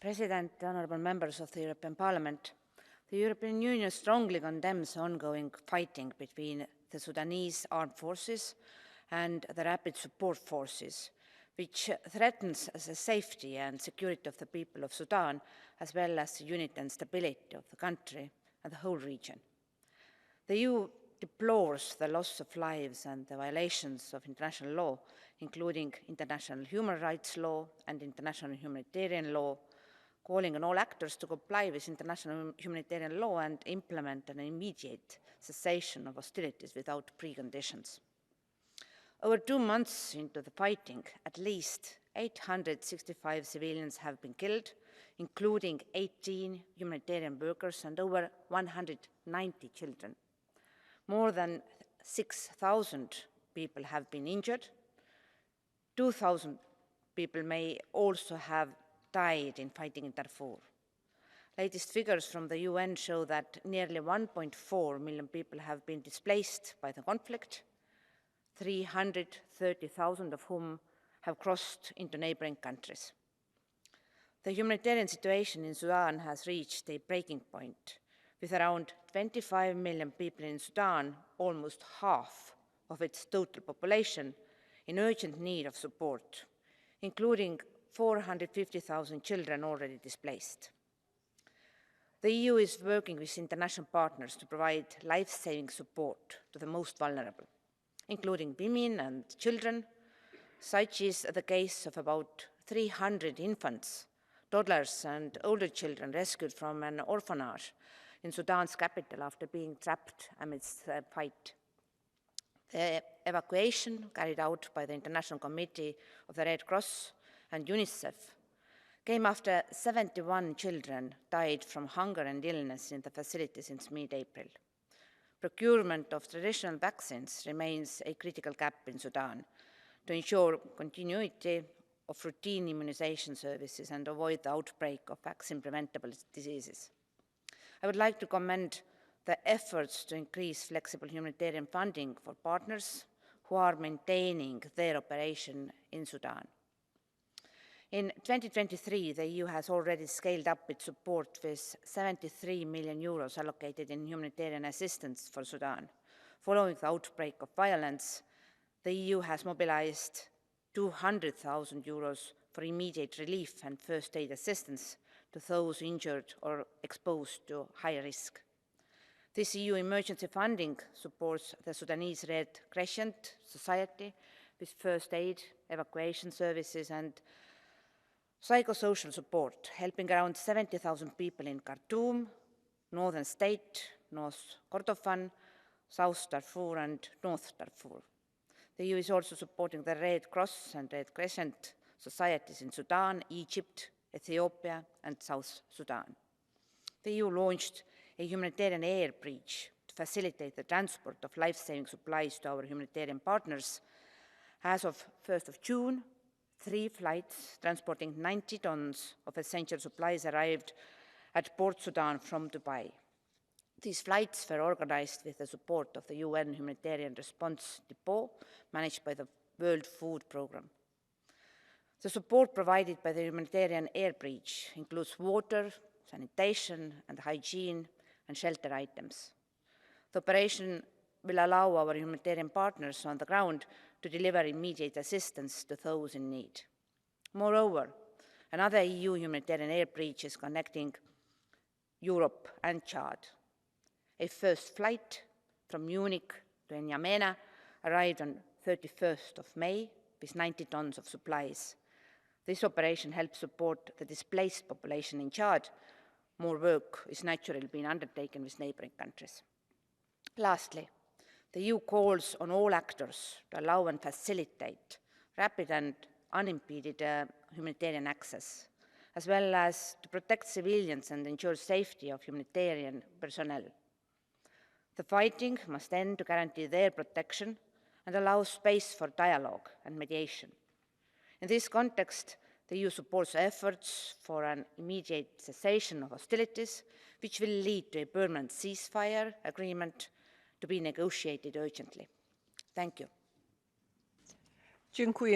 President, honourable members of the European Parliament, the European Union strongly condemns ongoing fighting between the Sudanese armed forces and the Rapid Support Forces, which threatens the safety and security of the people of Sudan, as well as the unity and stability of the country and the whole region. The EU deplores the loss of lives and the violations of international law, including international human rights law and international humanitarian law, calling on all actors to comply with international humanitarian law and implement an immediate cessation of hostilities without preconditions. Over 2 months into the fighting, at least 865 civilians have been killed, including 18 humanitarian workers and over 190 children. More than 6,000 people have been injured. 2,000 people may also have died in fighting in Darfur. Latest figures from the UN show that nearly 1.4 million people have been displaced by the conflict, 330,000 of whom have crossed into neighboring countries. The humanitarian situation in Sudan has reached a breaking point, with around 25 million people in Sudan, almost half of its total population, in urgent need of support, including 450,000 children already displaced. The EU is working with international partners to provide life-saving support to the most vulnerable, including women and children, such is the case of about 300 infants, toddlers and older children rescued from an orphanage in Sudan's capital after being trapped amidst the fight. The evacuation carried out by the International Committee of the Red Cross and UNICEF came after 71 children died from hunger and illness in the facility since mid-April. Procurement of traditional vaccines remains a critical gap in Sudan to ensure continuity of routine immunization services and avoid the outbreak of vaccine-preventable diseases. I would like to commend the efforts to increase flexible humanitarian funding for partners who are maintaining their operation in Sudan. In 2023, the EU has already scaled up its support with 73 million euros allocated in humanitarian assistance for Sudan. Following the outbreak of violence, the EU has mobilized 200,000 euros for immediate relief and first aid assistance to those injured or exposed to high risk. This EU emergency funding supports the Sudanese Red Crescent Society with first aid, evacuation services and psychosocial support, helping around 70,000 people in Khartoum, Northern State, North Kordofan, South Darfur and North Darfur. The EU is also supporting the Red Cross and Red Crescent societies in Sudan, Egypt, Ethiopia and South Sudan. The EU launched a humanitarian air bridge to facilitate the transport of life-saving supplies to our humanitarian partners. As of 1st of June, 3 flights transporting 90 tons of essential supplies arrived at Port Sudan from Dubai. These flights were organized with the support of the UN Humanitarian Response Depot, managed by the World Food Programme. The support provided by the humanitarian air bridge includes water, sanitation and hygiene and shelter items. The operation will allow our humanitarian partners on the ground to deliver immediate assistance to those in need. Moreover, another EU humanitarian air bridge is connecting Europe and Chad. A first flight from Munich to N'Djamena arrived on 31st of May with 90 tons of supplies. This operation helps support the displaced population in Chad. More work is naturally being undertaken with neighboring countries. Lastly, the EU calls on all actors to allow and facilitate rapid and unimpeded humanitarian access, as well as to protect civilians and ensure safety of humanitarian personnel. The fighting must end to guarantee their protection and allow space for dialogue and mediation. In this context, the EU supports efforts for an immediate cessation of hostilities, which will lead to a permanent ceasefire agreement to be negotiated urgently. Thank you.